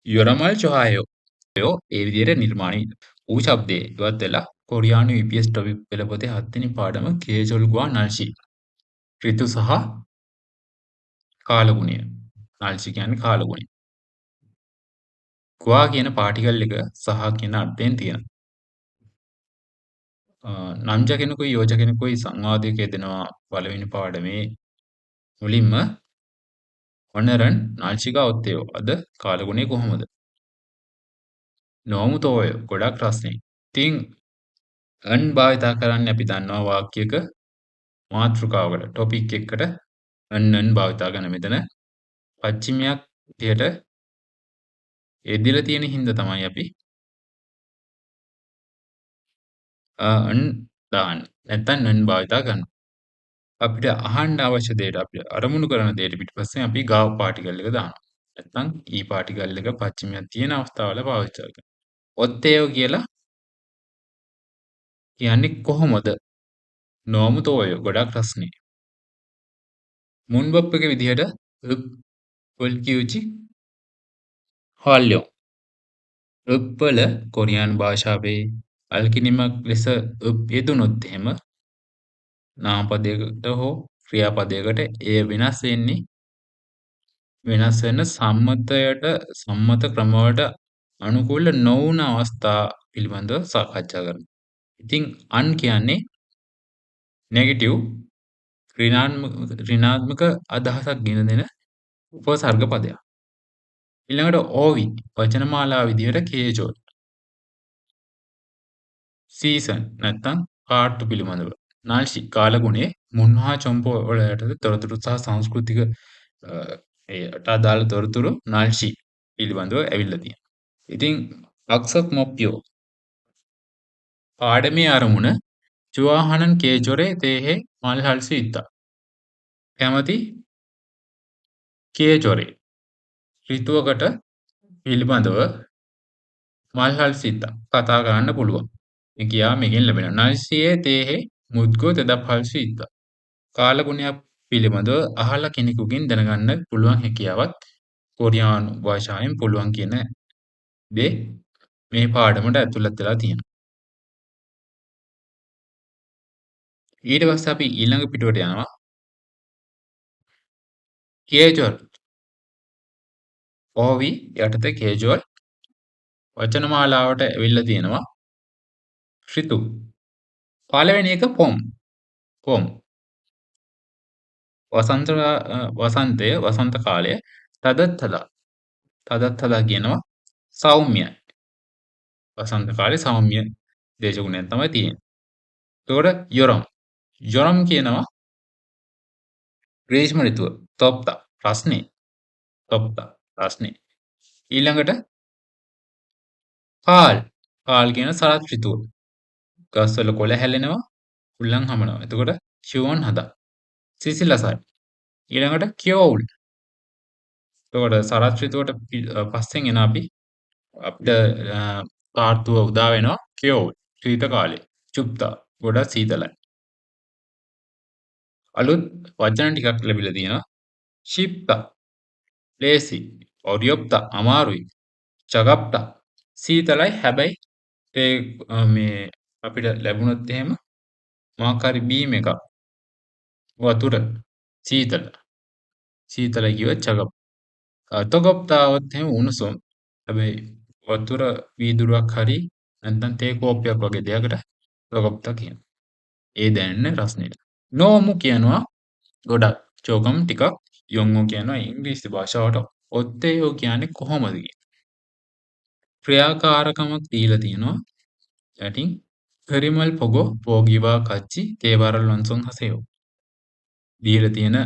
යොරමල් චොහායෝ ඒ විදිහට නිර්මාණය ඌ ශබ්දයේ ඉවත් වෙලා කොරියානු EPS ටොපික් පෙළපොතේ 7 වෙනි පාඩම කේජොල්ගුවා නල්ෂි ඍතු සහ කාලගුණය. නල්ෂි කියන්නේ කාලගුණය. ගුවා කියන පාටිකල් එක සහ කියන අර්ථයෙන් තියෙනවා. නම්ජ කෙනෙකුයි යෝජ කෙනෙකුයි සංවාදයක යෙදෙනවා පළවෙනි පාඩමේ මුලින්ම ඔන්නරන් නාල්ෂිකා ඔත්තයෝ අද කාලගුණය කොහොමද? නෝමුතෝය ගොඩක් රස්නේ. ඉතින් අන් භාවිතා කරන්න අපි දන්නවා වාක්‍යයක මාතෘකාවකට ටොපික් එකකට අන් භාවිතා කරන මෙතන පච්චිමයක් විදියට යෙදිලා තියෙන හින්දා තමයි අපි අන් දාන්නේ. නැත්තම් අන් භාවිතා කරනවා. අපිට අහන්න අවශ්‍ය දෙයට අපිට අරමුණු කරන දෙයට පිටිපස්සේ අපි ගාව පාටිකල් එක දානවා. නැත්තම් ඊ පාටිකල් එක පච්චිමයක් තියෙන අවස්ථාවල පාවිච්චි කරනවා. ඔත්තේයෝ කියලා කියන්නේ කොහොමද? නෝමුතෝය ගොඩක් රස්නේ. මුන්බප් එක විදිහට පොල්කියුචි හාල්යෝ වල කොරියානු භාෂාවේ අල්කිනිමක් ලෙස යෙදුනොත් එහෙම නාමපදයකට හෝ ක්‍රියාපදයකට එය වෙනස් වෙන සම්මත ක්‍රමවලට අනුකූල නොවුන අවස්ථා පිළිබඳව සාකච්ඡා කරනවා. ඉතින් අන් කියන්නේ නෙගටිව් ඍණාත්මක අදහසක් ගෙන දෙන උපසර්ග පදයක්. ඊළඟට ඕවි වචනමාලා විදිහට කේජෝල් සීසන් නැත්තම් කාට්ටු පිළිබඳව. නාල්ෂි කාලගුණේ මුන් හා චොම්පෝ වලට තොරතුරු සහ සංස්කෘතික ඒට අදාළ තොරතුරු නාල්ෂි පිළිබඳව ඇවිල්ලා තියෙනවා. ඉතින් අක්සක් මොප්පියෝ පාඩමේ අරමුණ ජුවාහනන් කේජොරේ තේහෙ මල්හල්සි ඉත්තා. කැමති කේජොරේ ඍතුවකට පිළිබඳව මල්හල්සි ඉත්තා කතා කරන්න පුළුවන්. කියා මේකෙන් ලැබෙනවා. නල්සියේ තේහෙ මුද්ගෝ තෙදප්හල්සි ඉත්තා. කාලගුණයක් පිළිබඳව අහලා කෙනෙකුගෙන් දැනගන්න පුළුවන් හැකියාවත් කොරියානු භාෂාවෙන් පුළුවන් කියන දේ මේ පාඩමට ඇතුළත් වෙලා තියෙනවා. ඊට පස්සේ අපි ඊළඟ පිටුවට යනවා. කේජුවල් ඕවි යටතේ කේජුවල් වචනමාලාවට ඇවිල්ලා තියෙනවා. ඍතු පළවෙනි එක පොම් වසන්තය වසන්ත කාලය තදත්තදා කියනවා සෞම්‍යයි. වසන්ත කාලේ සෞම්‍ය දේශගුණයක් තමයි තියෙන්නේ. එතකොට යොරම් කියනවා ග්‍රීෂ්ම ඍතුව තොප්තා රස්නේ. ඊළඟට කාල් කියන සරත් ඍතුව. ගස්වල කොළ හැලෙනවා උල්ලන් හමනවා. එතකොට ෂුවන් හදා සිසිලසයි. ඊළඟට කියෝවුල්. එතකොට සරත් ඍතුවට පස්සෙන් එන අපිට කාර්තුව උදා වෙනවා කියෝවුල් ශීත කාලේ. චුප්තා ගොඩක් සීතලයි. අලුත් වචන ටිකක් ලැබිලා තියෙනවා. ශිප්තා ලේසි. ඔරියොප්තා අමාරුයි. චගප්තා සීතලයි හැබැයි මේ අපිට ලැබුණොත් එහෙම මොකක් හරි බීම් එකක් වතුර සීතලයි කිව්ව චගප්. තොගප්තාවත් එහෙම උණුසුම්. හැබැයි වතුර වීදුරුවක් හරි නැත්නම් තේ කෝප්පයක් වගේ දෙයකට තොගප්තා කියනවා. ඒ දැනෙන රස්නෙට. නෝමු කියනවා ගොඩක් චෝගම් ටිකක් යොංගෝ කියනවා ඉංග්‍රීසි භාෂාවට ඔත්තේයෝ කියන්නේ කොහොමද කියන්නේ. ක්‍රියාකාරකමක් දීලා තියෙනවා. යටින් පෙරිමල් පොගෝ පෝගිවා කච්චි තේවරල් වන්සොන් හසෙයෝ. දීලා තියෙන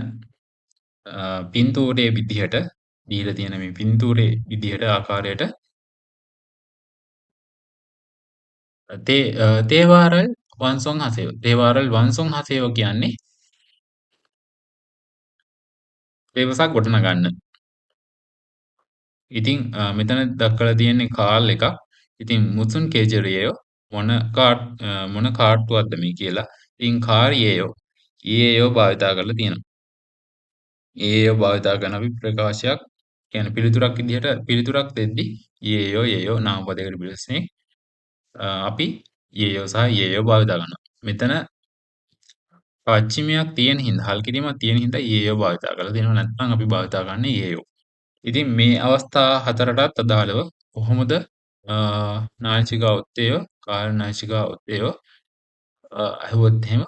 පින්තූරයේ විදිහට දීලා තියෙන මේ පින්තූරයේ විදිහට ආකාරයට තේවාරල් වන්සොන් හසෙයෝ. තේවාරල් වන්සොන් හසෙයෝ කියන්නේ දේවසක් ගොඩනගන්න. ඉතින් මෙතන දක්වලා තියෙන්නේ කාල් එකක්. ඉතින් මුසුන් කේජරියෝ මොන කාට්ටුවක්ද මේ කියලා. ඉතින් කාරියේයෝ ඊයේයෝ භාවිතා කරලා තියෙනවා. ඊයේයෝ භාවිතා කරන අපි ප්‍රකාශයක් කියන්නේ පිළිතුරක් දෙද්දී යේයෝ නාමපදයකට පිළිසෙන්නේ අපි යේයෝ සහ යේයෝ භාවිතා කරනවා. මෙතන පච්චිමයක් තියෙන හින්දා හල් කිරීමක් තියෙන හින්දා යේයෝ භාවිතා කරලා තියෙනවා. නැත්නම් අපි භාවිතා කරන්නේ යේයෝ. ඉතින් මේ අවස්ථා හතරටත් අදාළව කොහොමද නාසිකා ඔත්තේය කාල නාසිකා ඔත්තේය ඇහුවොත් එහෙම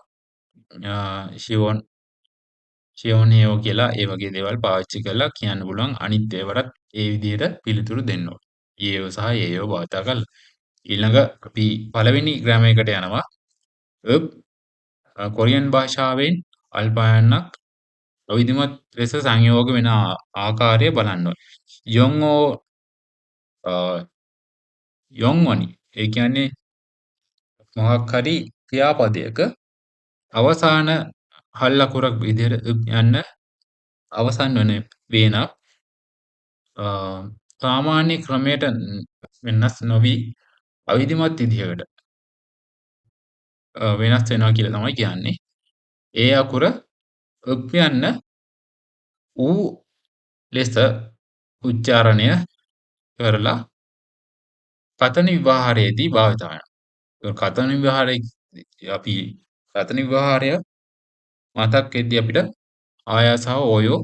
ෂියෝන් ෂියෝනියෝ කියලා ඒ වගේ දේවල් පාවිච්චි කරලා කියන්න පුළුවන් අනිත් ඒවටත් ඒ විදිහට පිළිතුරු දෙන්න ඕන. යේයෝ සහ යේයෝ භාවිතා කරලා. ඊළඟ අපි පළවෙනි ග්‍රෑමරයකට යනවා. ඔබ් කොරියන් භාෂාවෙන් අල්පයන්නක් අවිධිමත් ලෙස සංයෝග වෙන ආකාරය බලන්න ඕන. යොන්ෝ යොන්වනි ඒ කියන්නේ මොකක් හරි ක්‍රියාපදයක අවසාන හල් අකුරක් විදිහට යන්න අවසන් වන වේන සාමාන්‍ය ක්‍රමයට වෙනස් නොවි අවිධිමත් විදිහකට වෙනස් වෙනවා කියලා තමයි කියන්නේ. ඒ අකුර යන්න ඌ ලෙස උච්චාරණය කරලා කතන විවාහාරයේදී භාවිත වෙනවා. කතන විවාහාරය මතක් වෙද්දී අපිට ආයා සහ ඕයෝ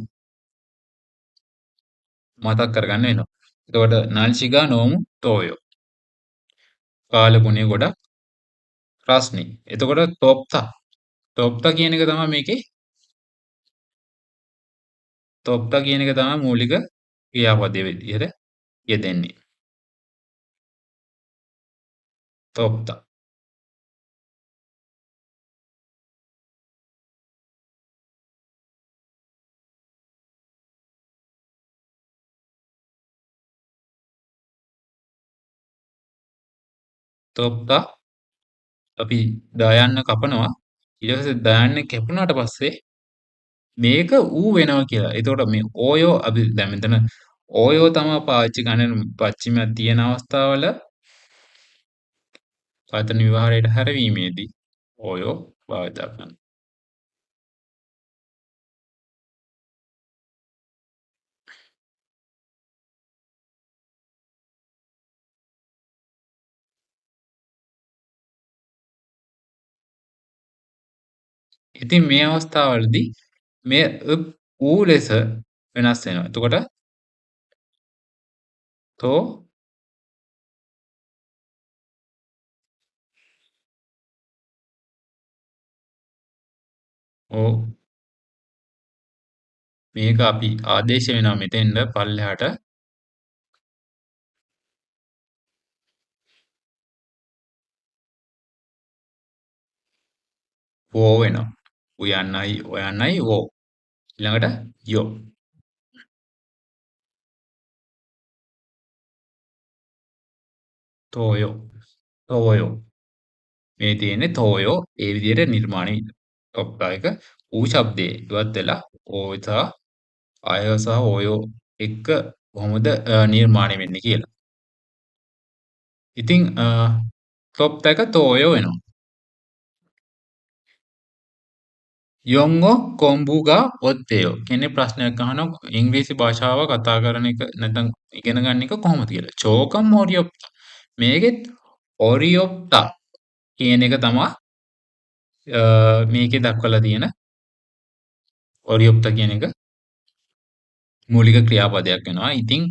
මතක් කරගන්න වෙනවා. එතකොට නාල්ශිකා නෝමු තෝයෝ කාලගුණය ගොඩක් රස්නේ. එතකොට තොප්තා කියන එක තමයි මේකේ තොප්තා කියන එක තමයි මූලික ක්‍රියාපදයේ විදිහට යෙදෙන්නේ. තොප්තා තොප්තා අපි දයන්න කපනවා. ඊට පස්සේ දයන්න කැපුණාට පස්සේ මේක ඌ වෙනවා කියලා. එතකොට මේ ඕයෝ අපි දැන් මෙතන ඕයෝ තමයි පාවිච්චි කරන්නේ පච්චිමයක් තියෙන අවස්ථාවල පතන විවහාරයට හැරවීමේදී ඕයෝ භාවිතා කරනවා. ඉතින් මේ අවස්ථාවවලදී මේ ඌ ලෙස වෙනස් වෙනවා. එතකොට තෝ ඕ මේක අපි ආදේශ වෙනවා මෙතෙන්ද පල්ලෙහාට වෝ වෙනවා. උයන්නයි ඔයන්නයි වෝ. ඊළඟට යෝ. තෝයෝ. තෝයෝ. මේ තියෙන්නේ තෝයෝ ඒ විදිහට නිර්මාණය තොප්පා එක ඌ ශබ්දේ ඉවත් වෙලා ඕ සහ ආයෝ සහ ඕයෝ එක්ක කොහොමද නිර්මාණය වෙන්නේ කියලා. ඉතින් තොප්පා එක තෝයෝ වෙනවා. යොංගෝ කොම්බුගා ඔත්තේයෝ කෙනෙක් ප්‍රශ්නයක් අහනවා ඉංග්‍රීසි භාෂාව කතා කරන එක නැත්නම් ඉගෙන ගන්න එක කොහොමද කියලා. චෝකම් ඔරියොප්ටා. මේකෙත් ඔරියොප්ටා කියන එක තමයි මේකේ දක්වලා තියෙන ඔරියොප්ටා කියන එක මූලික ක්‍රියාපදයක් වෙනවා. ඉතින්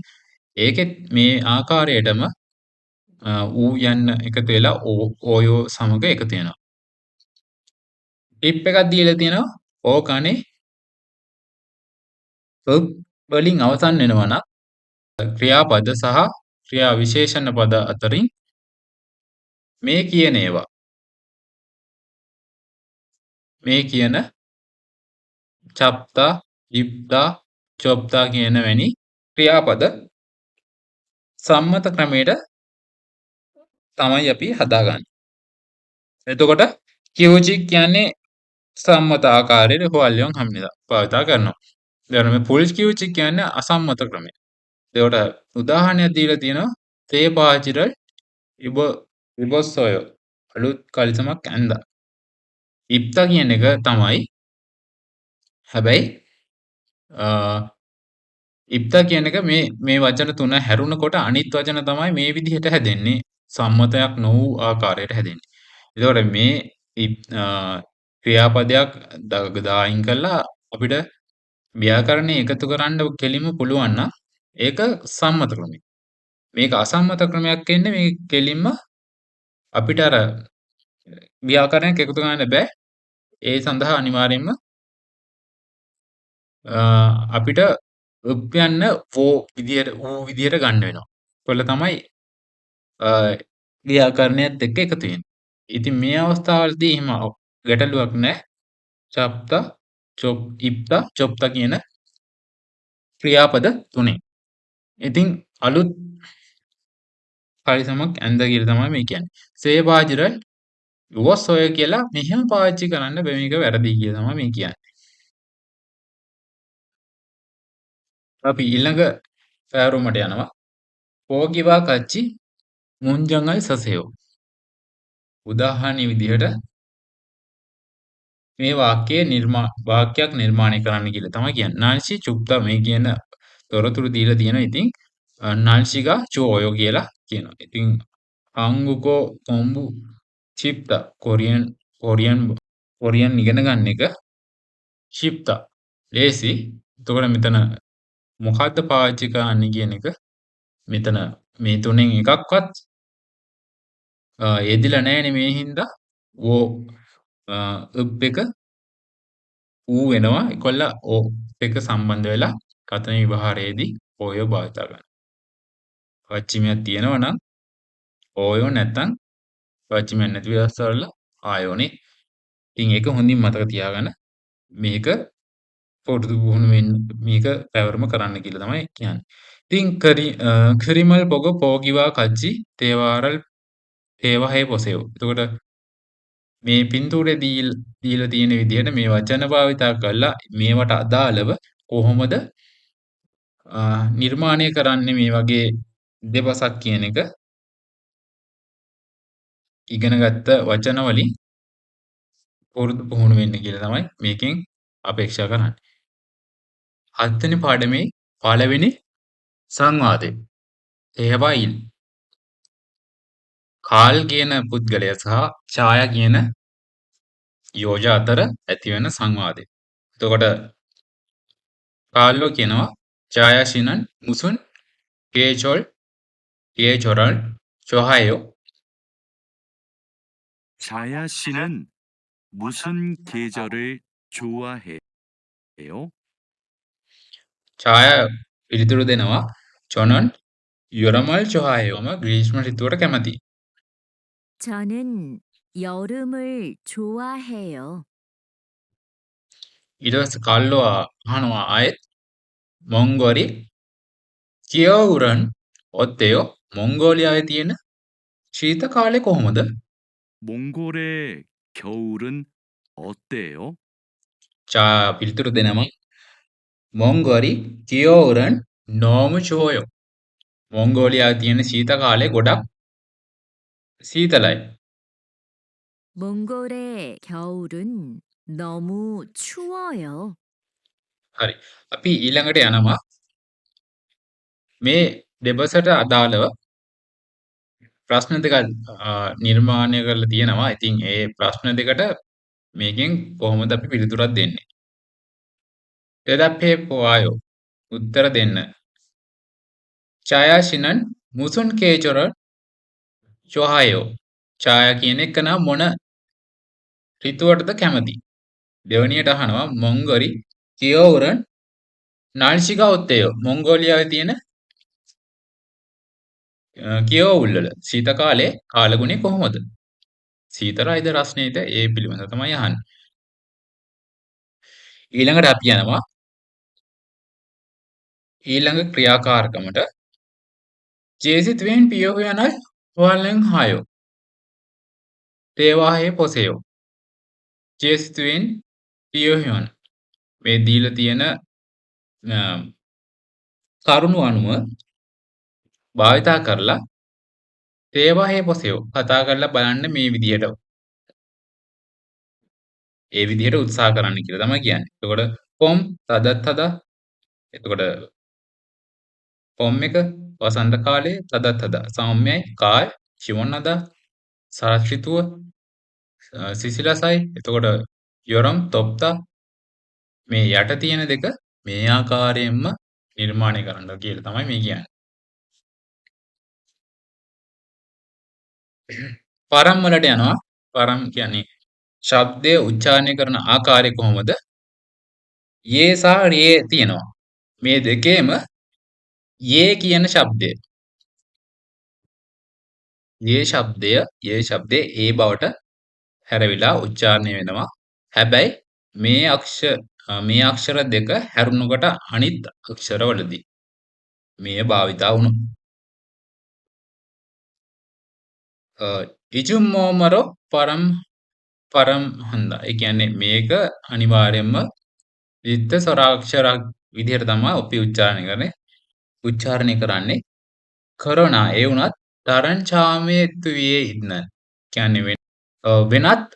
ඒකෙත් මේ ආකාරයටම ඌ යන්න එකතු වෙලා ඕයෝ සමග එකතු වෙනවා. ටිප් එකක් දීලා තියෙනවා. ඕකනේ වලින් අවසන් වෙනවා නම් ක්‍රියාපද සහ ක්‍රියා විශේෂණ පද අතරින් මේ කියන ඒවා මේ කියන චප්තා, ලිප්තා, චොප්තා කියන වැනි ක්‍රියාපද සම්මත ක්‍රමයට තමයි අපි හදාගන්නේ. එතකොට කියෝජික් කියන්නේ සම්මත ආකාරයේ හොල්ලියන් හැමදා භාවිතා කරනවා. දැන් මේ ෆුල් කියෝජික් කියන්නේ අසම්මත ක්‍රමය. ඒකට උදාහරණයක් දීලා තියෙනවා තේ පාචිරල් ඉබොස්සොය අලුත් කලිසමක් ඇඳා. ඉප්තා කියන එක තමයි හැබැයි ඉප්තා කියන එක මේ වචන තුන හැරුණකොට අනිත් වචන තමයි මේ විදිහට හැදෙන්නේ. සම්මතයක් නොවූ ආකාරයට හැදෙන්නේ. එතකොට මේ ක්‍රියාපදයක් දායින් කළා අපිට ව්‍යාකරණය එකතු කරන්න කෙලින්ම පුළුවන් නම් ඒක සම්මත ක්‍රමයක්. මේක අසම්මත ක්‍රමයක් වෙන්නේ මේ කෙලින්ම අපිට අර ව්‍යාකරණයක් එකතු කරන්න බෑ. ඒ සඳහා අනිවාර්යයෙන්ම අපිට උප්යන්න ඌ විදියට ගන්න වෙනවා. කොල්ල තමයි ව්‍යාකරණයත් එක්ක එකතු වෙන්නේ. ඉතින් මේ අවස්ථාවලදී එහෙම ගැටලුවක් නැහැ. චප්ත, ඉප්ත, චොප්ත කියන ක්‍රියාපද තුනේ. ඉතින් අලුත් පරිසමක් ඇන්ද කියලා තමයි මේ කියන්නේ. සේවාජිර was ඔය කියලා මෙහෙම පාවිච්චි කරන්න බෑ මේක වැරදි කියලා තමයි මේ කියන්නේ. අපි ඊළඟ පැවරුමට යනවා. පෝගිවා කච්චි මුංජංගල් සසයෝ. උදාහරණ විදිහට මේ වාක්‍යයක් නිර්මාණය කරන්න කියලා තමයි කියන්නේ. නාන්සි චුප්තා මේ කියන තොරතුරු දීලා තියෙනවා. ඉතින් නාන්සිගා චෝයෝ කියලා කියනවා. ඉතින් අංගුකෝ කොම්බු චිප්තා කොරියන් ඉගෙන ගන්න එක චිප්තා ලේසි. එතකොට මෙතන මොකද්ද පාවිච්චි කරන්නේ කියන එක මෙතන මේ තුනෙන් එකක්වත් යෙදිලා නැහැනේ මේ හින්දා ඕ උප් එක ඌ වෙනවා. ඒකොල්ල ඕ එක සම්බන්ධ වෙලා කතන විවහාරයේදී ඕයෝ භාවිතා කරනවා. පච්චිමයක් තියෙනවා නම් ඕයෝ නැත්තම් පච්චිමයක් නැති අවස්ථාවල ආයෝනේ. ඉතින් ඒක හොඳින් මතක තියාගන්න. මේක පුරුදු පුහුණු වෙන්න මේක පැවරම කරන්න කියලා තමයි කියන්නේ. ඉතින් කරිමල් පොග පෝගිවා කච්චි තේවාරල් තේවහේ පොසෙව්. එතකොට මේ පින්තූරේ දීලා තියෙන විදිහට මේ වචන භාවිතා කරලා මේවට අදාළව කොහොමද නිර්මාණය කරන්නේ මේ වගේ දෙබසක් කියන එක ඉගෙනගත්ත වචන වලින් පුරුදු පුහුණු වෙන්න කියලා තමයි මේකෙන් අපේක්ෂා කරන්නේ. 7 වෙනි පාඩමේ පළවෙනි සංවාදය. තේවයිල් කාල් කියන පුද්ගලයා සහ ඡායා කියන යෝජා අතර ඇතිවන සංවාදය. එතකොට කාල්ලෝ කියනවා ඡායාශිනන් මුසුන් ගේචොරල් චොහායෝ 자야 씨는 무슨 계절을 좋아해요? ඡායා පිළිතුරු දෙනවා 저는 여름을 좋아해요ම ග්‍රීෂ්ම ඍතුවට කැමතියි. 저는 여름을 좋아해요. ඊට පස්සේ කාල්ලෝ අහනවා ආයෙත් මොංගොරි කියවුරන් ඔත්තේ요 මොංගෝලියාවේ තියෙන ශීත කාලේ කොහොමද? 몽골의 겨울은 어때요? ඡායා පිළිතුරු දෙනවා මොංගොරි කියවුරන් 너무 좋아요. මොංගෝලියාවේ තියෙන ශීත කාලේ ගොඩක් සීතලයි. 몽골의 겨울은 너무 추워요. හරි. අපි ඊළඟට යනවා මේ දෙබසට අදාළව ප්‍රශ්න දෙකක් නිර්මාණය කරලා තියෙනවා. ඉතින් ඒ ප්‍රශ්න දෙකට මේකෙන් කොහොමද අපි පිළිතුරක් දෙන්නේ? 대답해 보아요. උත්තර දෙන්න. ඡායා 씨는 무슨 계절을 좋아해요? ඡායා කියන එක නම් මොන ඍතුවටද කැමති? දෙවැනියට අහනවා මොංගොරි කියවුරන් නාල්ෂිකා ඔත්තේ요. මොංගෝලියාවේ තියෙන කියවුල් වල ශීත කාලේ කාලගුණය කොහොමද? සීතරයිද රස්නේද ඒ පිළිබඳව තමයි අහන්නේ. ඊළඟට අපි යනවා ඊළඟ ක්‍රියාකාරකමට ජේසිතුවෙන් පියෝහයනල් හොල්ලෙන් හායෝ තේවාහේ පොසෙයෝ ජේසිතුවෙන් පියෝහයන් මේ දීලා තියෙන කරුණු අනුව භාවිතා කරලා තේවාහේ පොසෙයෝ කතා කරලා බලන්න මේ විදිහට ඒ විදිහට උත්සාහ කරන්න කියලා තමයි කියන්නේ. එතකොට කොම් තදත් තද එතකොට පොම් එක වසන්ත කාලයේ තදත් සෞම්‍යයි කාල් චිවොන්නදා සරත් ඍතුව සිසිලසයි එතකොට යොරම් තොප්තා මේ යට තියෙන දෙක මේ ආකාරයෙන්ම නිර්මාණය කරන්න කියලා තමයි මේ කියන්නේ. පරම් වලට යනවා. පරම් කියන්නේ ශබ්දය උච්චාරණය කරන ආකාරය කොහොමද? යේ සහ රියේ තියෙනවා. මේ දෙකේම යේ කියන ශබ්දය. යේ ශබ්දයේ ඒ බවට හැරවිලා උච්චාරණය වෙනවා. හැබැයි මේ අක්ෂර දෙක හැරුණකොට අනිත් අක්ෂරවලදී මේ භාවිතා වුණු. ඉජුම්මෝමරෝ පරම් හන්දා. ඒ කියන්නේ මේක අනිවාර්යයෙන්ම විත්ත ස්වරාක්ෂරයක් විදිහට තමයි අපි උච්චාරණය කරන්නේ. කරනා ඒ වුණත් තරං ඡාමයේ තුයේ ඉන්න. කියන්නේ වෙනත්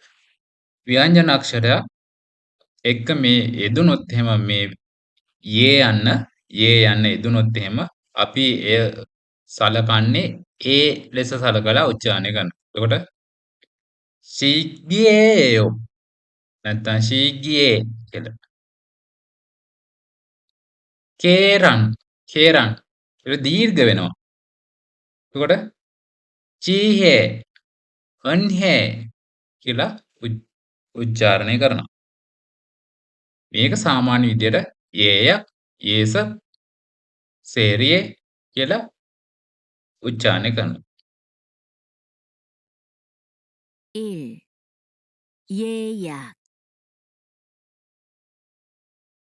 ව්‍යංජන අක්ෂරයක් එක්ක මේ යෙදුනොත් එහෙම මේ යේ යන්න යෙදුනොත් එහෙම අපි එය සලකන්නේ ඒ ලෙස සලකලා උච්චාරණය කරනවා. එතකොට ශීග්ගියේයෝ නැත්නම් ශීග්ගියේ කියලා. කේරන් ඒක දීර්ඝ වෙනවා. එතකොට චීහේ අන්හේ කියලා උච්චාරණය කරනවා. මේක සාමාන්‍ය විදියට යේය යේස සේරියේ කියලා උච්චාරණය කරනවා. 1. 예약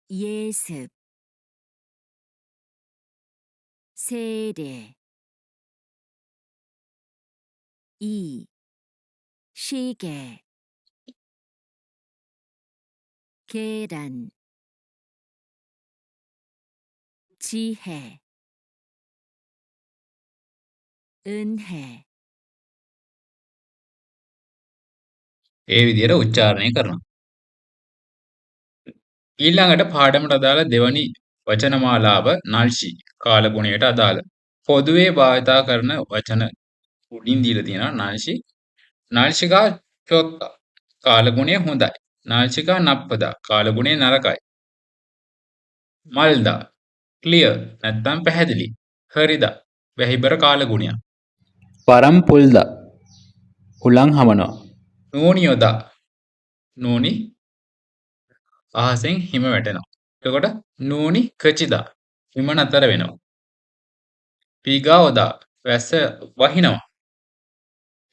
예습 세례 2. 시계 계란 지혜 은혜 ඒ විදියට උච්චාරණය කරනවා. ඊළඟට පාඩමට අදාළ දෙවනි වචනමාලාව නල්ෂි කාලගුණයට අදාළ. පොදුවේ භාවිතා කරන වචන උඩින් දීලා තියෙනවා නල්ෂි. නල්ෂිකා චොත්තා කාලගුණය හොඳයි. නල්ෂිකා නප්පදා කාලගුණය නරකයි. මල්දා ක්ලියර් නැත්නම් පැහැදිලි. හරිදා වැහිබර කාලගුණයක්. පරම් පුල්දා හුලං හමනවා. නෝනියොදා නෝනි අහසෙන් හිම වැටෙනවා. එතකොට නෝනි කචිදා හිම නතර වෙනවා. පීගාවදා වැස්ස වහිනවා.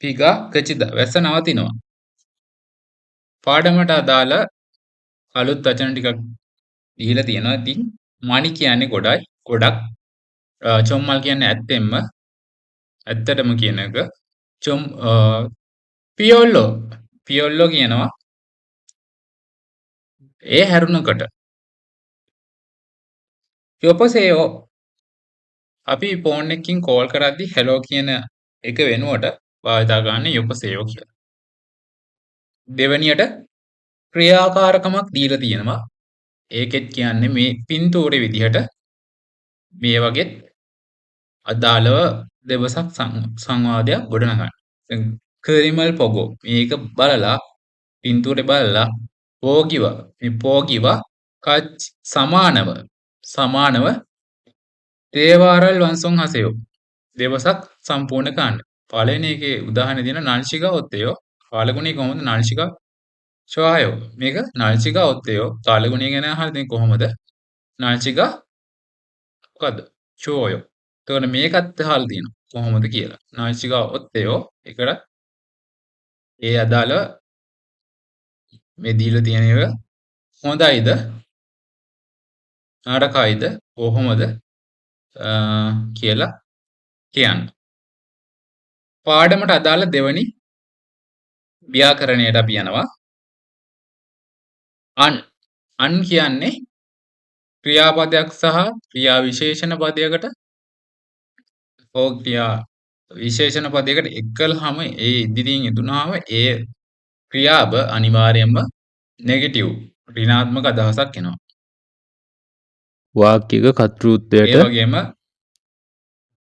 පීගා කචිදා වැස්ස නවතිනවා. පාඩමට අදාළ අලුත් වචන ටිකක් දීලා තියෙනවා. ඉතින් මණි කියන්නේ ගොඩක්. චොම්මල් කියන්නේ ඇත්තටම කියන එක. පියොල්ලෝ කියනවා ඒ හැරුණකට. යොපසේයෝ අපි ෆෝන් එකකින් කෝල් කරද්දි හෙලෝ කියන එක වෙනුවට භාවිතා කරන්නේ යොපසේයෝ කියලා. දෙවැනියට ක්‍රියාකාරකමක් දීලා තියෙනවා. ඒකෙත් කියන්නේ මේ පින්තූරේ විදිහට මේ වගේ අදාළව දෙවසක් සංවාදයක් ගොඩනගන්න. කරිමල් පොගෝ මේක බලලා පින්තූරේ බලලා පෝගිව සමානව තේවාරල් වන්සොන් හසයෝ දෙවසක් සම්පූර්ණ කරන්න. පළවෙනි එකේ උදාහරණය දෙන නල්ෂිකා ඔත්තේයෝ කාලගුණය කොහොමද නල්ෂිකා ශෝහයෝ මේක නල්ෂිකා ඔත්තේයෝ කාලගුණය ගැන අහලා ඉතින් කොහොමද නල්ෂිකා මොකද්ද ශෝයෝ. එතකොට මේකත් අහලා තියෙනවා කොහොමද කියලා. නල්ෂිකා ඔත්තේයෝ එකට ඒ අදාළ මේ දීලා තියෙන එක හොඳයිද නරකයිද කොහොමද කියලා කියන්න. පාඩමට අදාළ දෙවනි ව්‍යාකරණයට අපි යනවා. අන් කියන්නේ ක්‍රියාපදයක් සහ ක්‍රියා විශේෂණ පදයකට ක්‍රියා විශේෂණ පදයකට එක්කලහම ඒ ඉදිරියෙන් යෙදුනහම ඒ ක්‍රියාව අනිවාර්යයෙන්ම නෙගටිව් ඍණාත්මක අදහසක් එනවා. වාක්‍යයක කර්තෘත්වයට ඒ වගේම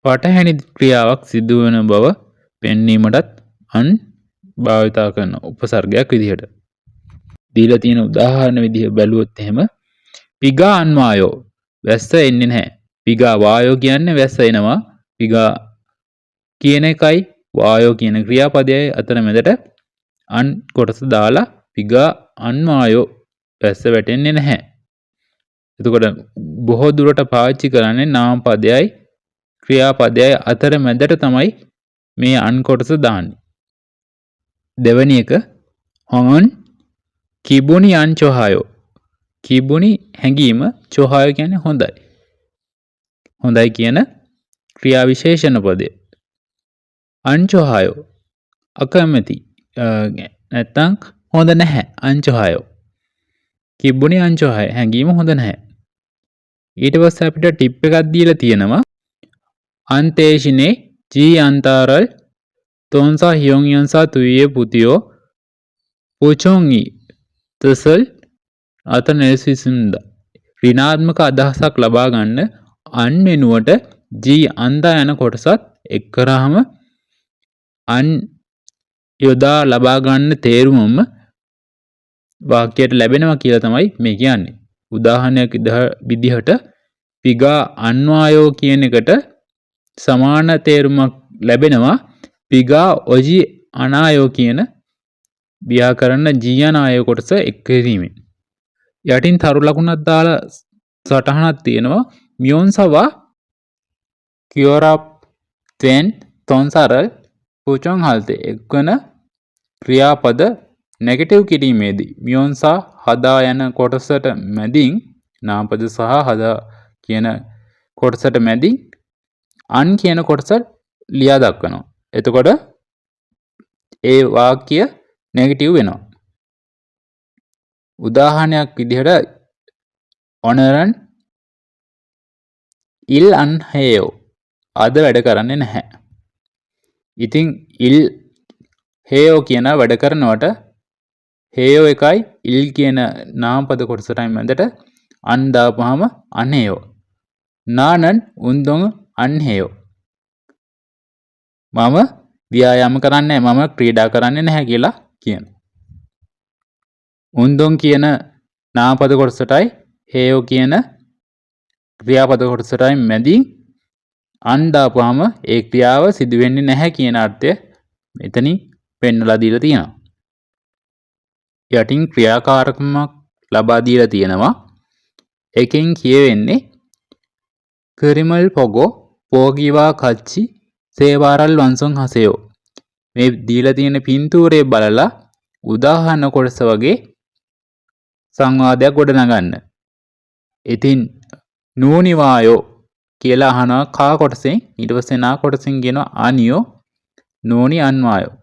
පටහැනි ක්‍රියාවක් සිදු වන බව පෙන්වීමටත් අන් භාවිතා කරන උපසර්ගයක් විදිහට. දීලා තියෙන උදාහරණ විදිහ බැලුවොත් එහෙම පිගා අන්වායෝ වැස්ස එන්නේ නැහැ. පිගා වායෝ කියන්නේ වැස්ස එනවා. පිගා කියන එකයි වායෝ කියන ක්‍රියාපදයයි අතර මැදට අන් කොටස දාලා පිගා අන්වායෝ වැස්ස වැටෙන්නේ නැහැ. එතකොට බොහෝ දුරට පාවිච්චි කරන්නේ නාම පදයයි ක්‍රියාපදයයි අතර මැදට තමයි මේ අන් කොටස දාන්නේ. දෙවැනි එක හොන් කිබුනි අන් චොහායෝ. කිබුනි හැඟීම චොහායෝ කියන්නේ හොඳයි. හොඳයි කියන ක්‍රියා විශේෂණ පදය. අන් චොහායෝ අකමැති නැත්තම් හොඳ නැහැ අන් චොහායෝ. කිබුනි අන් චොහාය හැඟීම හොඳ නැහැ. ඊට පස්සේ අපිට ටිප් එකක් දීලා තියෙනවා අන්තේෂිනේ ජී අන්තාරල් තොන්සා හියොන් යන්සා තුයේ පුතියෝ පුචොන්ගි තසල් අත නෙල්සිසින්ද ඍණාත්මක අදහසක් ලබා ගන්න අන් වෙනුවට ජී අන්දා යන කොටසත් එක් කරාම අන් යොදා ලබා ගන්න තේරුමම වාක්‍යයට ලැබෙනවා කියලා තමයි මේ කියන්නේ. උදාහරණයක් විදිහට පිගා අන්වායෝ කියන එකට සමාන තේරුමක් ලැබෙනවා පිගා ඔජි අනායෝ කියන ව්‍යාකරණ ජීයනායෝ කොටස එක් කිරීමෙන්. යටින් තරු ලකුණක් දාලා සටහනක් තියෙනවා මියොන්සවා කියෝරප් තෙන් තොන්සරල් පුචොන් හල්තේ එක්වන ක්‍රියාපද නෙගටිව් කිරීමේදී මියොන්සා හදා යන කොටසට මැදින් නාමපද සහ හදා කියන කොටසට මැදින් අන් කියන කොටස ලියා දක්වනවා. එතකොට ඒ වාක්‍ය නෙගටිව් වෙනවා. උදාහරණයක් විදිහට ඔනරන් ඉල් අන් හේයෝ අද වැඩ කරන්නේ නැහැ. ඉතින් ඉල් හේයෝ කියන වැඩ කරනවට හේයෝ එකයි ඉල් කියන නාමපද කොටසටයි මැදට අන් දාපුවාම අන්හේයෝ. නානන් උන්දොන් අන්හේයෝ. මම ව්‍යායාම කරන්නේ මම ක්‍රීඩා කරන්නේ නැහැ කියලා කියන. උන්දොන් කියන නාමපද කොටසටයි හේයෝ කියන ක්‍රියාපද කොටසටයි මැදින් අන් දාපුවාම ඒ ක්‍රියාව සිදු වෙන්නේ නැහැ කියන අර්ථය මෙතනින් පෙන්වලා දීලා තියෙනවා. යටින් ක්‍රියාකාරකමක් ලබා දීලා තියෙනවා. එකෙන් කියවෙන්නේ කරිමල් පොගෝ පෝගීවා කච්චි සේවාරල් වංසොන් හසයෝ. මේ දීලා තියෙන පින්තූරේ බලලා උදාහරණ කොටස වගේ සංවාදයක් ගොඩනගන්න. ඉතින් නූනිවායෝ කියලා අහනවා කා කොටසෙන් ඊට පස්සේ නා කොටසෙන් කියනවා ආනියෝ නෝනි අන්වායෝ.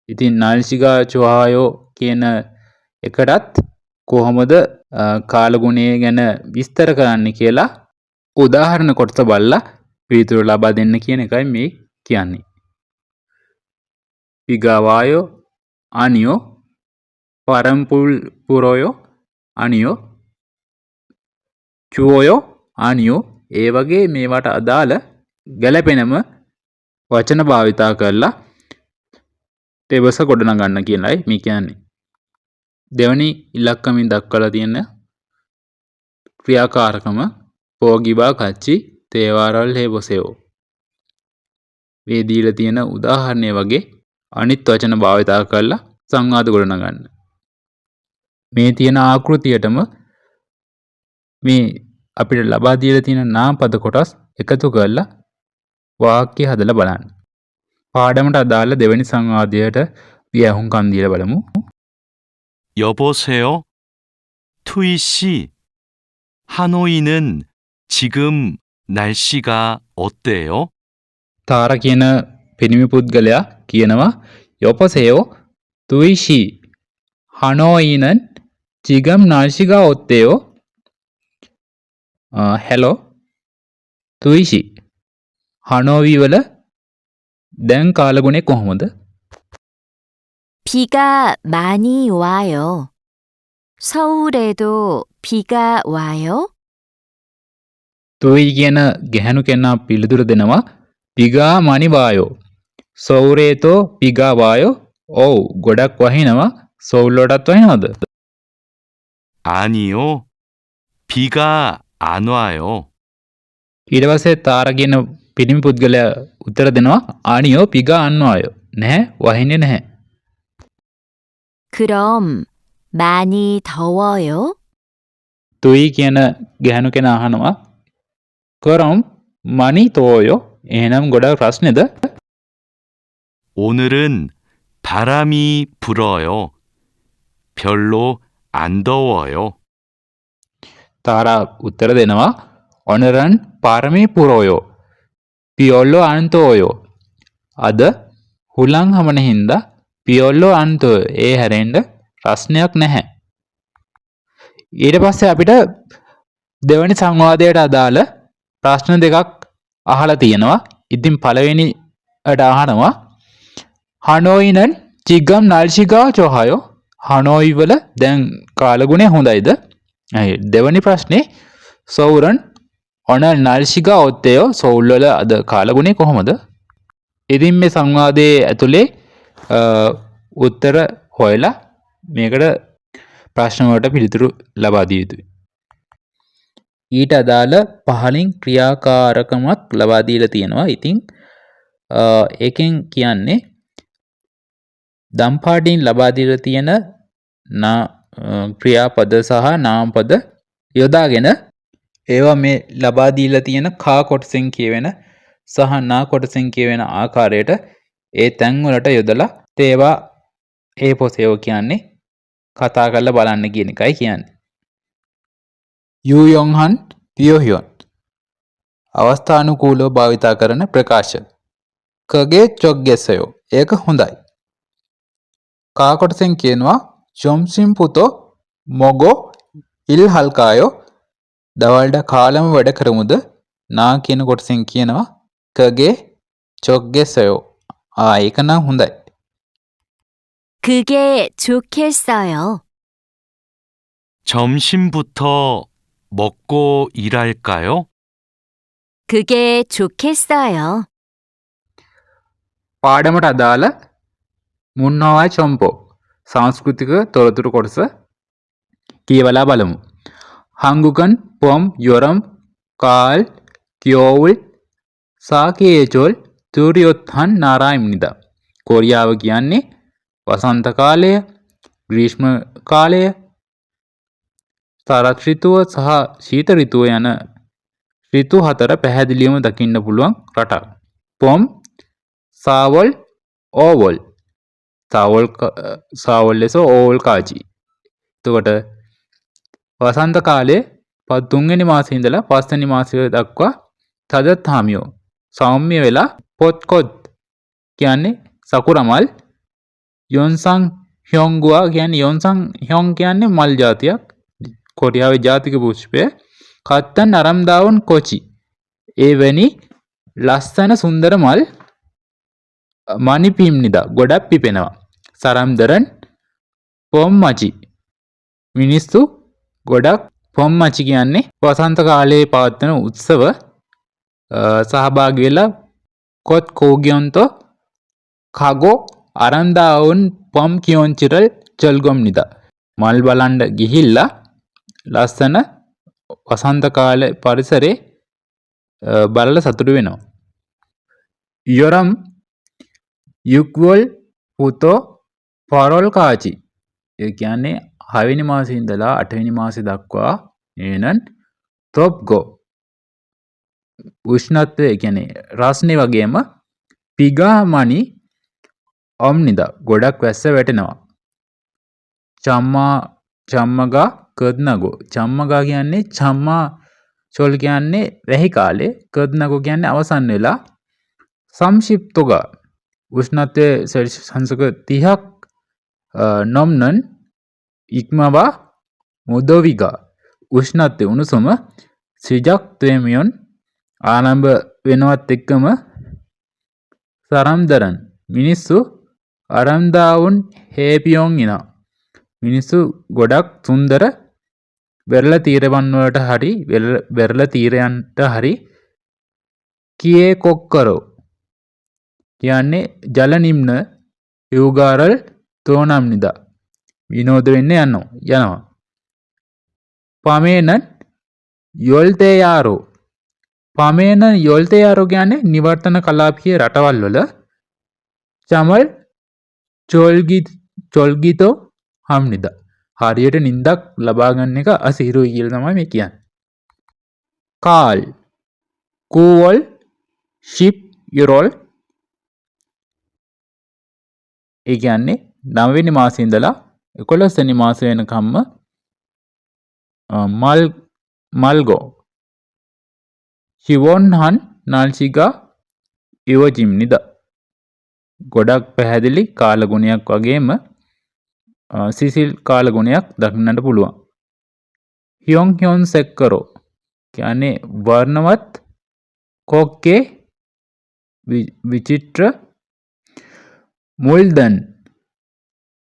ඉතින් නල්ශිගා චොහායෝ කියන එකටත් කොහොමද කාලගුණය ගැන විස්තර කරන්න කියලා උදාහරණ කොටස බලලා පිළිතුරු ලබා දෙන්න කියන එකයි මේ කියන්නේ. පිගාවායෝ ආනියෝ පරම්පුල් පුරෝයෝ ආනියෝ චුවෝයෝ ආනියෝ ඒ වගේ මේවට අදාළ ගැළපෙනම වචන භාවිතා කරලා තෙබස ගොඩනගන්න කියලායි මේ කියන්නේ. දෙවැනි ඉලක්කමින් දක්වලා තියෙන ක්‍රියාකාරකම පෝගිබා කච්චි තේවාරල් හේබොසෙෝ. මේ දීලා තියෙන උදාහරණය වගේ අනිත් වචන භාවිතා කරලා සංවාද ගොඩනගන්න. මේ තියෙන ආකෘතියටම මේ අපිට ලබා දීලා තියෙන නාමපද කොටස් එකතු කරලා වාක්‍ය හදලා බලන්න. පාඩමට අදාළ දෙවෙනි සංවාදයට අපි අහුම්කම් දීලා බලමු. 여보세요? 투이 씨, 하노이는 지금 날씨가 어때요? තාර කියන පිරිමි පුද්ගලයා කියනවා යොපසෙයෝ තුයිෂි හනෝයිනන් චිගම් නාර්ශිකා ඔත්තේයෝ. හෙලෝ තුයිෂි හනෝවී වල දැන් කාලගුණේ කොහොමද? 비가 많이 와요. 서울에도 비가 와요? තුයි කියන ගැහැණු කෙනා පිළිතුරු දෙනවා පිගා මණි වායෝ. සෞරේතෝ පිගා වායෝ. ඔව් ගොඩක් වහිනවා. සෞල් වලටත් වහිනවද? 아니요. 비가 안 와요. ඊට පස්සේ තාර කියන පිරිමි පුද්ගලයා උත්තර දෙනවා 아니요 비가 안 와요. නැහැ වහින්නේ නැහැ. 그럼 많이 더워요? තුයි කියන ගැහණු කෙනා අහනවා 그럼 많이 더워요? එහෙනම් ගොඩක් රස්නේද? 오늘은 바람이 불어요. 별로 안 더워요. තාරා උත්තර දෙනවා ඔනරන් පාරමී පුරෝයෝ පියොල්ලෝ අන්තෝයෝ. අද හුලං හමන හින්දා පියොල්ලෝ අන්තෝ ඒ හැරෙන්න රස්නයක් නැහැ. ඊට පස්සේ අපිට දෙවැනි සංවාදයට අදාළ ප්‍රශ්න දෙකක් අහලා තියෙනවා. ඉතින් පළවෙනිට අහනවා හනෝයිනන් චිගම් නල්ශිගා චොහයෝ. හනෝයි වල දැන් කාලගුණය හොඳයිද? දෙවැනි ප්‍රශ්නේ සෞරන් ඔනල් නල්ශිගා ඔත්තේයෝ. සෞල් වල අද කාලගුණය කොහොමද? ඉතින් මේ සංවාදයේ ඇතුලේ උත්තර හොයලා මේකට ප්‍රශ්න වලට පිළිතුරු ලබා දිය යුතුයි. ඊට අදාළ පහලින් ක්‍රියාකාරකමක් ලබා දීලා තියෙනවා. ඉතින් ඒකෙන් කියන්නේ දම්පාටින් ලබා දීලා තියෙන ක්‍රියාපද සහ නාමපද යොදාගෙන ඒවා මේ ලබා දීලා තියෙන කා කොටසෙන් කියවෙන සහ නා කොටසෙන් කියවෙන ආකාරයට ඒ තැන් වලට යොදලා ඒවා ඒ පොසේව කියන්නේ කතා කරලා බලන්න කියන එකයි කියන්නේ. යූ යොන්හන් පියෝහියොන් අවස්ථානුකූලව භාවිතා කරන ප්‍රකාශ. කගේ චොග්ගෙසයෝ ඒක හොඳයි. කා කොටසෙන් කියනවා ජොම්සින් පුතෝ මොගෝ ඉල් හල්කායෝ දවල්ට කාලම වැඩ කරමුද. නා කියන කොටසෙන් කියනවා කගේ චොග්ගෙසයෝ. ඒක නම් හොඳයි. 그게 좋겠어요. 점심부터 먹고 일할까요? 그게 좋겠어요. පාඩමට අදාළ මුන්නෝවයි චොම්පෝ සංස්කෘතික තොරතුරු කොටස කියවලා බලමු. හංගුකන් පොම් යොරම් කාල් කියෝවුල් සාකේචොල් තුරියොත්හන් නාරායිම්නිදා. කොරියාව කියන්නේ වසන්ත කාලය, ග්‍රීෂ්ම කාලය, ශරත් ඍතුව සහ ශීත ඍතුව යන ඍතු හතර පැහැදිලිවම දකින්න පුළුවන් රටක්. පොම් සාවල් ඕවල් සාවල් ලෙස ඕවල් කාචි. එතකොට වසන්ත කාලයේ තුන්වෙනි මාසයේ ඉඳලා පස්වෙනි මාසය දක්වා තදත්හාමියෝ සෞම්‍ය වෙලා පොත්කොත් කියන්නේ සකුරමල්, යොන්සං හ්යොන්ගුවා කියන්නේ යොන්සං හ්යොන් කියන්නේ මල් జాතියක්. කොරියාවේ ජාතික පුෂ්පය. කත්තන් අරම්දාවන් කොචි. එවැනි ලස්සන සුන්දර මල් මණි පිම්නිදා ගොඩක් පිපෙනවා. සරම්දරන් පොම්මචි. මිනිස්සු ගොඩක් පොම්මචි කියන්නේ වසන්ත කාලයේ පවත්වන උත්සව සහභාගී වෙලා කොත් කෝගියොන්තෝ කගෝ අරන්දාවුන් පොම් කියොන්චිරල් චල්ගොම්නිදා. මල් බලන්න ගිහිල්ලා ලස්සන වසන්ත කාල පරිසරේ බලලා සතුටු වෙනවා. යොරම් යුක්වල් පුතෝ පරොල් කාචි. ඒ කියන්නේ 6 වෙනි මාසයේ ඉඳලා 8 වෙනි මාසෙ දක්වා එනන් තොප්ගෝ උෂ්ණත්වය කියන්නේ රස්නේ වගේම පිගාමණි ඔම්නිදා ගොඩක් වැස්ස වැටෙනවා. චම්මගා කද්නගෝ. චම්මගා කියන්නේ චම්මා චොල් කියන්නේ වැහි කාලේ, කද්නගෝ කියන්නේ අවසන් වෙලා. සංක්ෂිප්තෝගා උෂ්ණත්වය සෙල්සියස් අංශක 30ක් නොම්නන් ඉක්මවා මොදොවිගා උෂ්ණත්වය උණුසුම සිජක් ත්වේමියොන් ආරම්භ වෙනවත් එක්කම සරම්දරන් මිනිස්සු අරම්දාවුන් හේපියොන් ඉනා. මිනිස්සු ගොඩක් සුන්දර වෙරළ තීරවන් වලට හරි වෙරළ තීරයන්ට හරි කියේ කොක්කරෝ කියන්නේ ජල නිම්න යුගාරල් තෝනම්නිද විනෝද වෙන්න යනවා. පමේනන් යොල්තේයාරෝ පමේනන් යොල්තේයාරෝ කියන්නේ නිවර්තන කලාපීය රටවල් වල චමල් චොල්ගිතෝ හම්නිද හරියට නින්දක් ලබා ගන්න එක අසීරුයි කියලා තමයි මේ කියන්නේ. කාල් කූවල් ෂිප් යුරොල් ඒ කියන්නේ 9 වෙනි මාසේ ඉඳලා 11 වෙනි මාසේ වෙනකම්ම මල්ගෝ ශිවොන්හන් නාල්සිගා ඉවජිම්නිද ගොඩක් පැහැදිලි කාලගුණයක් වගේම සිසිල් කාලගුණයක් දක්නට පුළුවන්. හියොන් සෙක්කරෝ කියන්නේ වර්ණවත් කොක්කේ විචිත්‍ර මුල්දන්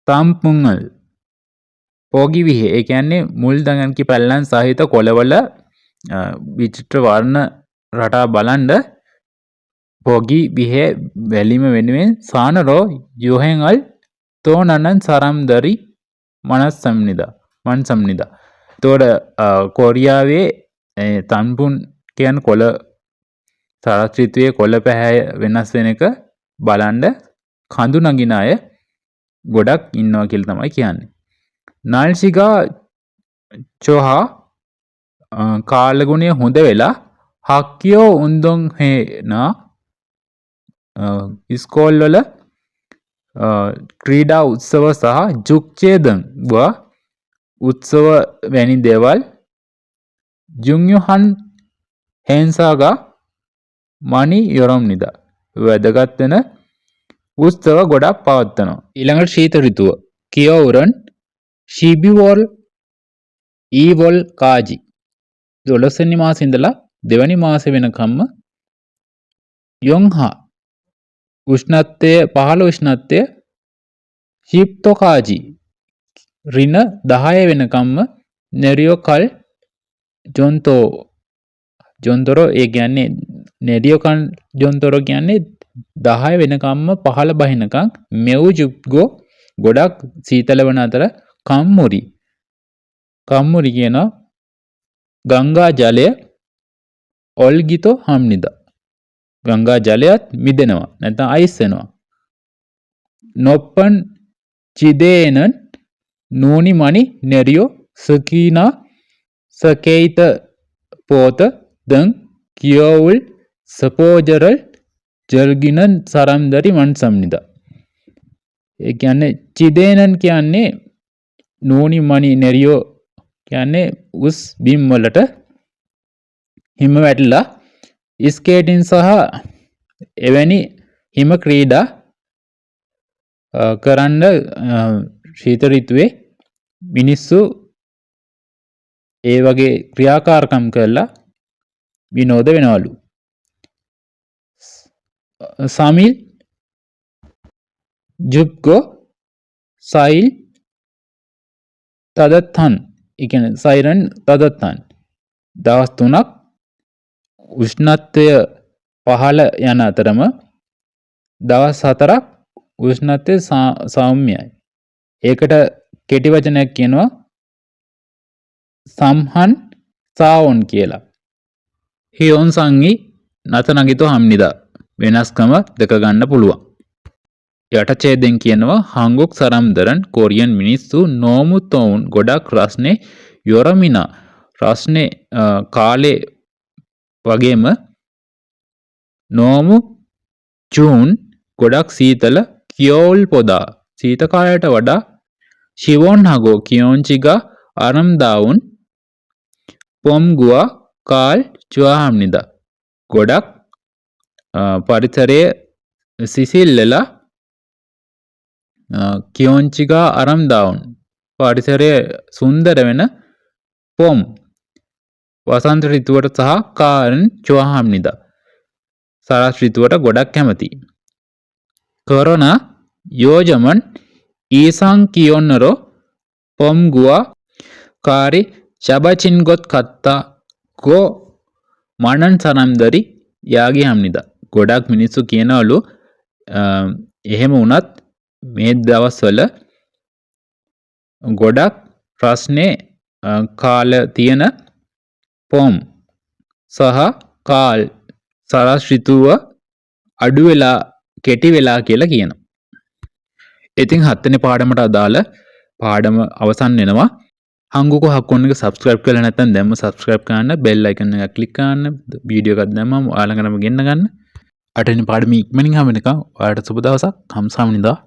තම්පුංගල් පෝගි විහෙ ඒ කියන්නේ මුල්දගන්කි පැල්ලන් සහිත කොළවල විචිත්‍ර වර්ණ රටා බලන්ඩ පොගි විහෙ වැලිම වෙනුවෙන් සානරෝ යොහෙන්ල් තෝනනන් සරම්දරි මන් සම්නිද තෝඩ කොරියාවේ තන්පුන් කියන කොළ සරස්ත්‍රිත්වයේ කොළ පැහැය වෙනස් වෙන එක බලන්ඩ කඳු නගින අය ගොඩක් ඉන්නවා කියල තමයි කියන්නේ. නල්සිගා චොහා කාලගුණය හොඳ වෙලා හක්කියෝ උන්දොන් හේනා ඉස්කෝල්වල ක්‍රීඩා උත්සව සහ ජුක්චේදන් උත්සව වැනි දේවල් ජුංයුහන් හෙන්සාගා මනි යොරොම්නිද වැදගත් වෙන උත්සව ගොඩක් පවත්වනවා. ඊළඟට ශීත ඍතුව කියවුරන් ශිබිවොල් ඊවොල් කාජි 12 වෙනි මාසේ ඉඳලා 2 වෙනි මාසේ වෙනකම්ම යොන්හා උෂ්ණත්වය පහළ උෂ්ණත්වය ශිප්තෝකාජි රින 10 වෙනකම්ම නෙරියෝකල් ජොන්තොරෝ ඒ කියන්නේ නෙරියෝකල් ජොන්තොරෝ කියන්නේ 10 වෙනකම්ම පහළ බහිනකම් මෙව් ජුග්ගෝ ගොඩක් සීතල වන අතර කම්මුරි කියන ගංගා ජලය ඔල්ගිතෝ හම්නිද ගංගා ජලයත් මිදෙනවා නැත්නම් අයිස් වෙනවා. නොප්පන් චිදේනන් නූනි මනි නෙරියෝ සකීනා සකේයිත පෝත දං කියවුල් සපෝජරල් ජල්ගිනන් සරම්දරි මන්සම්නිද ඒ කියන්නේ චිදේනන් කියන්නේ නූනි මනි නෙරියෝ කියන්නේ උස් බිම් වලට හිම වැටිලා ස්කේටින් සහ එවැනි හිම ක්‍රීඩා කරන්න ශීත ඍතුවේ මිනිස්සු ඒ වගේ ක්‍රියාකාරකම් කරලා විනෝද වෙනවලු. සමිල් ජුග්ගෝ සයිල් තදත්තන් කියන්නේ සයිරන් තදත්තන් දවස් 3ක් උෂ්ණත්වය පහළ යන අතරම දවස් 4ක් උෂ්ණත්වය සෞම්‍යයි. ඒකට කෙටි වචනයක් කියනවා සම්හන් සාවොන් කියලා. හියොන් සංගි නත නගිතෝ හම්නිදා වෙනස්කම දෙක ගන්න පුළුවන්. යටචේදෙන් කියනවා හංගුක් සරම්දරන් කොරියන් මිනිස්සු නෝමුතෝන් ගොඩක් රස්නේ යොරමිනා රස්නේ කාලේ වගේම නෝමු චූන් ගොඩක් සීතල කියෝල් පොදා සීත කාලයට වඩා ශිවොන් හගෝ කියෝන්චිගා අරම්දාවුන් පොම්ගුවා කාල් චුවාහම්නිද ගොඩක් පරිසරයේ සිසිල්ලලා කියෝන්චිගා අරම්දාවුන් පරිසරය සුන්දර වෙන පොම් වසන්ත ඍතුවට සහ කාරන් චුවාහම්නිද සරස් ඍතුවට ගොඩක් කැමති. කොරෝනා යෝජමන් ඊසං කියොන්නරෝ පොම්ගුවා කාරි ශබචින්ගොත් කත්තා ගෝ මනන් සරම්දරි යාගේ හම්නිද ගොඩක් මිනිස්සු කියනවලු එහෙම වුණත් මේ දවස්වල ගොඩක් ප්‍රශ්නේ කාල තියෙන පොම් සහ කාල් සරස් ඍතුව අඩු වෙලා කෙටි වෙලා කියලා කියනවා. ඉතින් 7 වෙනි පාඩමට අදාළ පාඩම අවසන් වෙනවා. හංගුකෝ හක්කොන් එක subscribe කරලා නැත්නම් දැම්ම subscribe කරන්න, bell icon එක click කරන්න, වීඩියෝ එකක් දැම්මම ඔයාලඟටම ගෙන්න ගන්න. 8 වෙනි පාඩමේ ඉක්මනින් හැම වෙනකම් ඔයාලට සුබ දවසක්. හම්සාමිනිදා.